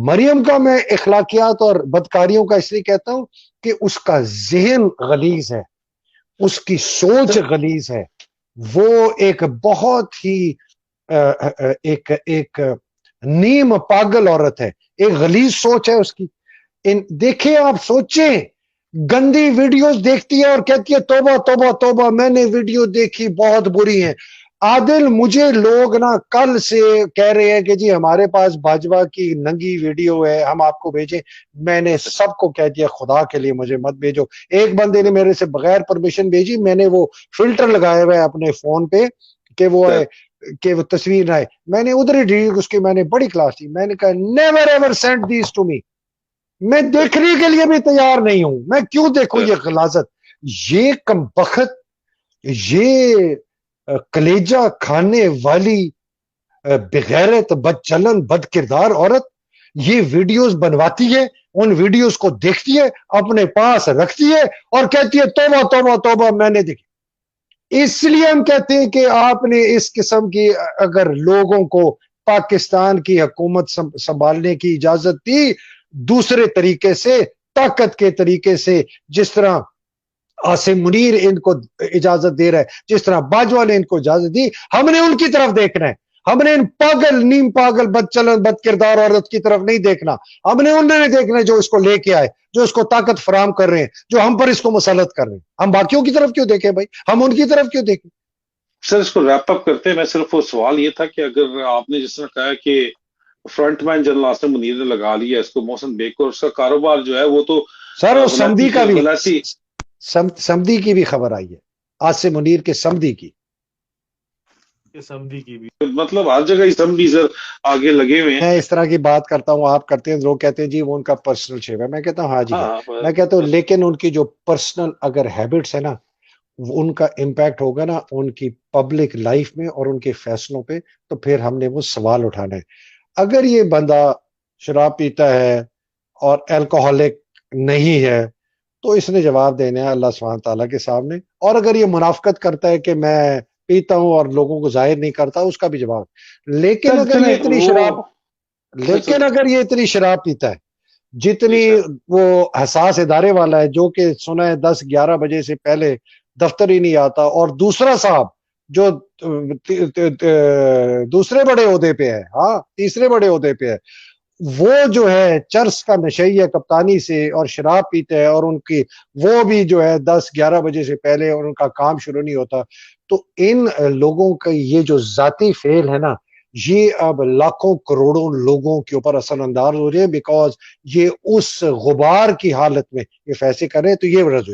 مریم کا میں اخلاقیات اور بدکاریوں کا اس لیے کہتا ہوں کہ اس کا ذہن غلیظ ہے، اس کی سوچ غلیظ ہے، وہ ایک بہت ہی ایک نیم پاگل عورت ہے، ایک غلیظ سوچ ہے اس کی۔ دیکھیں آپ سوچیں، گندی ویڈیوز دیکھتی ہے اور کہتی ہے توبہ توبہ توبہ میں نے ویڈیو دیکھی بہت بری ہیں۔ عادل مجھے لوگ نا کل سے کہہ رہے ہیں کہ جی ہمارے پاس باجوہ کی ننگی ویڈیو ہے ہم آپ کو بھیجیں، میں نے سب کو کہہ دیا خدا کے لیے مجھے مت بھیجو۔ ایک بندے نے میرے سے بغیر پرمیشن بھیجی، میں نے وہ فلٹر لگائے ہوئے اپنے فون پہ کہ وہ تصویر نہ آئے، میں نے ادھر ہی ڈیلیٹ اس کی، میں نے بڑی کلاس دی، میں نے کہا never ever send these to me, میں دیکھنے کے لیے بھی تیار نہیں ہوں، میں کیوں دیکھوں یہ غلاظت، یہ کمبخت، یہ کلیجہ کھانے والی بغیرت بد چلن بد کردار عورت یہ ویڈیوز بنواتی ہے، ان ویڈیوز کو دیکھتی ہے، اپنے پاس رکھتی ہے اور کہتی ہے توبہ توبہ توبہ میں نے دیکھی۔ اس لیے ہم کہتے ہیں کہ آپ نے اس قسم کی اگر لوگوں کو پاکستان کی حکومت سنبھالنے کی اجازت دی دوسرے طریقے سے، طاقت کے طریقے سے، جس طرح عاصم منیر ان کو اجازت دے رہا ہے، جس طرح باجوہ نے ان کو اجازت دی، ہم نے ان کی طرف دیکھنا ہے، ہم نے ان پاگل نیم پاگل بد چلن بد کردار عورت کی طرف نہیں دیکھنا، ہم نے انہوں نے دیکھنا ہے جو اس کو لے کے آئے، جو اس کو طاقت فراہم کر رہے ہیں، جو ہم پر اس کو مسلط کر رہے ہیں۔ ہم باقیوں کی طرف کیوں دیکھیں بھائی، ہم ان کی طرف کیوں دیکھیں؟ سر اس کو ریپ اپ کرتے ہیں، میں صرف وہ سوال یہ تھا کہ اگر آپ نے جس طرح کہا کہ فرنٹ مین جنرل عاصم منیر نے لگا لیا اس کو محسن بیگ کو، اور اس کا کاروبار جو ہے وہ تو سر وہ سمدھی کا بھی ولاتی سمدھی کی بھی خبر آئی ہے، عاصم منیر کے سمدھی کی بھی مطلب ہر جگہ اسمبلی سر آگے لگے ہوئے ہیں۔ میں اس طرح کی بات کرتا ہوں، آپ کرتے ہیں، لوگ کہتے ہیں جی وہ ان کا پرسنل شیپ ہے، میں کہتا ہوں ہاں جی ہے، میں کہتا ہوں لیکن ان کی جو پرسنل اگر ہیبٹس ہے نا ان کا امپیکٹ ہوگا نا ان کی پبلک لائف میں اور ان کے فیصلوں پہ، تو پھر ہم نے وہ سوال اٹھانا ہے۔ اگر یہ بندہ شراب پیتا ہے اور الکوہولک نہیں ہے تو اس نے جواب دینا ہے اللہ سبحانہ تعالیٰ کے سامنے، اور اگر یہ منافقت کرتا ہے کہ میں پیتا ہوں اور لوگوں کو ظاہر نہیں کرتا اس کا بھی جواب۔ لیکن اگر یہ اتنی شراب پیتا ہے جتنی وہ حساس ادارے والا ہے جو کہ سنا ہے 10-11 بجے سے پہلے دفتر ہی نہیں آتا، اور دوسرا صاحب جو دوسرے بڑے عہدے پہ ہے، ہاں تیسرے بڑے عہدے پہ ہے، وہ جو ہے چرس کا نشئی ہے کپتانی سے اور شراب پیتے ہیں، اور ان کی وہ بھی جو ہے 10-11 بجے سے پہلے اور ان کا کام شروع نہیں ہوتا، تو ان لوگوں کا یہ جو ذاتی فعل ہے نا یہ اب لاکھوں کروڑوں لوگوں کے اوپر اثر انداز ہو رہے ہیں، بیکاز یہ اس غبار کی حالت میں یہ فیصلے کر رہے ہیں، تو یہ وجہ ہوئی۔